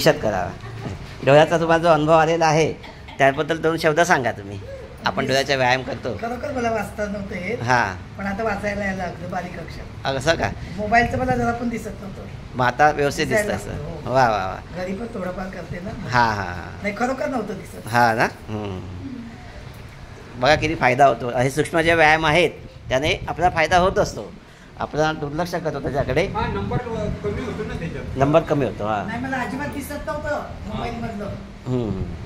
भविष्यात करावा. डोळ्याचा तुम्हाला जो अनुभव आलेला आहे त्याबद्दल 2 शब्द सांगा तुम्ही. आपण डोळ्याचा व्यायाम करतो. खरोखर मला वाचता नव्हतं येत. हां, पण आता वाचायला यायला लागलं बारीक अक्षर. असं का? मोबाईलचं मला जरा पण दिसत नव्हतं. मग आता व्यवस्थित दिसतं असं. हो. वा वा वा. घरी पण थोडंफार करते ना. हां हां हां नाही खरोखर नव्हतं दिसत. हां ना. बघा किती फायदा होतो. हे सूक्ष्म जे व्यायाम आहेत त्याने आपला फायदा होत असतो. आपला दुर्लक्ष करतो त्याच्याकडे. नंबर कमी होतो ना त्याच्यात. नंबर कमी होतो. हां. नाही मला अजिबात दिसत नव्हतं मोबाईल मधलं.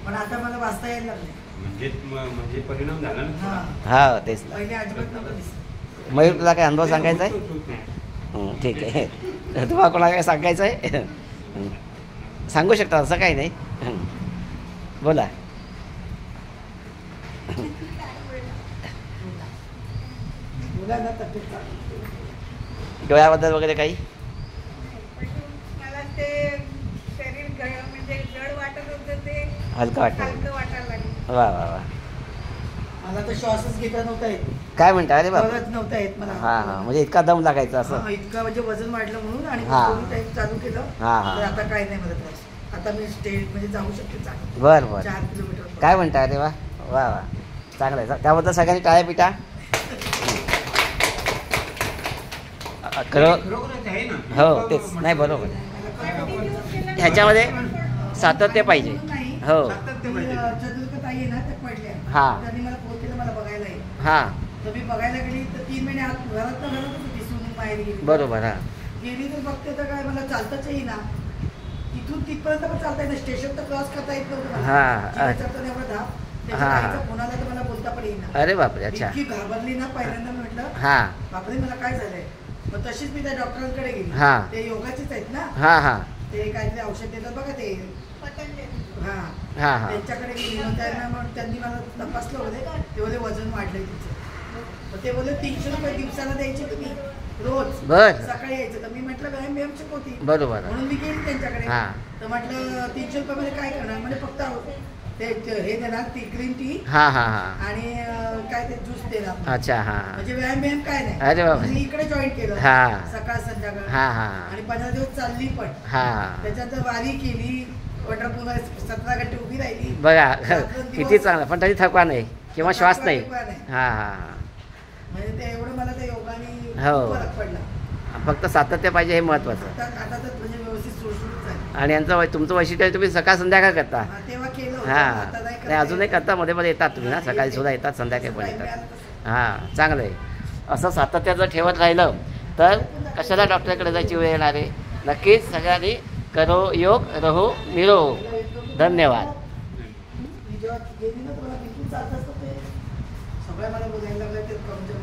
पण आता मला वाचता यायला लागले. म्हणजे परिणाम झाला ना. हा तेच ना. पहिले अजिबात नव्हतं दिसत. मयूर तुला काय अनुभव सांगायचा आहे? ठीक आहे. तुम्हाला कोणाला काय सांगायचं आहे? सांगू शकता, असं काही नाही. बोला. मुलांना तब्येत चांगली. डोळ्याबद्दल वगैरे काही? मला ते शरीर म्हणजे जड वाटत होतं, ते हलकं वाटतं. हलकं वाटायला लागलं. वा वा वा. मला तर श्वासच घेता नव्हता येत. काय म्हणता? अरे बाबा. बरंच नव्हता येत मला. हां हां, म्हणजे इतका दम लागायचा असं. हा, इतका म्हणजे वजन वाढलं म्हणून आणि हा. टाईप चालू केलं. हा. तर आता काही नाही मला त्रास. आता मी स्टेज म्हणजे जाऊ शकते चांगलं. बरं बरं. 4 किलोमीटर. काय म्हणता? अरे वा वा वा. चांगलं आहे. त्याबद्दल सगळ्यांनी टाळ्या पिटा. खरोखरच आहे ना. हो तेच. नाही बरोबर. ह्याच्यामध्ये सातत्य पाहिजे. हो. चतुर्कताई आहे ना त्या पडल्या. हा. त्यांनी मला फोन केला मला बघायला ये. हां तर मी बघायला गेली तर 3 महिने आत घरातच दिसून बाहेर गेली. बरोबर. हां गेली तर बघते तर काय मला चालताच येईना. तिथून तिथपर्यंत पण चालता येईल. स्टेशन तर क्रॉस करता येत नव्हतं. हां. कोणाला तर मला बोलता पण येईना. अरे बापरे. अच्छा. इतकी घाबरली ना पहिल्यांदा. मी म्हटलं हां बापरे मला काय झालंय. मग तशीच मी त्या डॉक्टरांकडे गेली. हा. ते योगाचेच आहेत ना. हां हां ते काहीतरी औषध देतात बघा ते. पतंजली. हा. हां हां त्यांच्याकडे गेली. मग त्यांना मग त्यांनी मला तपासलं होते. ते बोलले वजन वाढलंय तुमचं. मग ते बोलले 300 रुपये दिवसाला द्यायचे तुम्ही रोज. बर. सकाळी यायचं. तर मी म्हटलं व्यायाम व्यायाम शिकवती. बरोबर. म्हणून मी गेली त्यांच्याकडे. हां. तर म्हटलं 300 रुपये मध्ये काय करणार. म्हणजे फक्त ते हे देणार ती ग्रीन टी हां हां हां. आणि काय ते ज्यूस देणार. अच्छा. हां म्हणजे व्यायाम व्यायाम काय नाही. अरे बाबा. मी इकडे जॉईन केलं. हां. सकाळ संध्याकाळ. हां हां आणि 15 दिवस चालली पण. हां. त्याच्यानंतर वारी केली. पंढरपूरला 17 घंटे उभी राहिली. बघा किती चांगलं. पण तरी थकवा नाही किंवा श्वास नाही. हां हां. म्हणजे ते एवढं मला त्या योगाने हो. फरक पडला. फक्त सातत्य पाहिजे हे महत्त्वाचं. आता तर म्हणजे व्यवस्थित सुरसुरीत झाली. आणि यांचं तुमचं वैशिष्ट्य आहे तुम्ही सकाळ संध्याकाळ करता. हा, तेव्हा केलं होतं. हां आता नाही नाही अजूनही करता. मध्ये मध्ये येतात तुम्ही ना. सकाळी सुद्धा येतात, संध्याकाळी पण येतात. हां चांगलं आहे. असं सातत्य जर ठेवत राहिलं तर कशाला डॉक्टरकडे जायची वेळ येणार आहे. नक्कीच सगळ्यांनी करो योग रहो निरोग. धन्यवाद. मी जेव्हा गेली ना तर मला बिलकुल चालत असतं ते. सगळ्या मला बोलायला लागलं ते कमजोर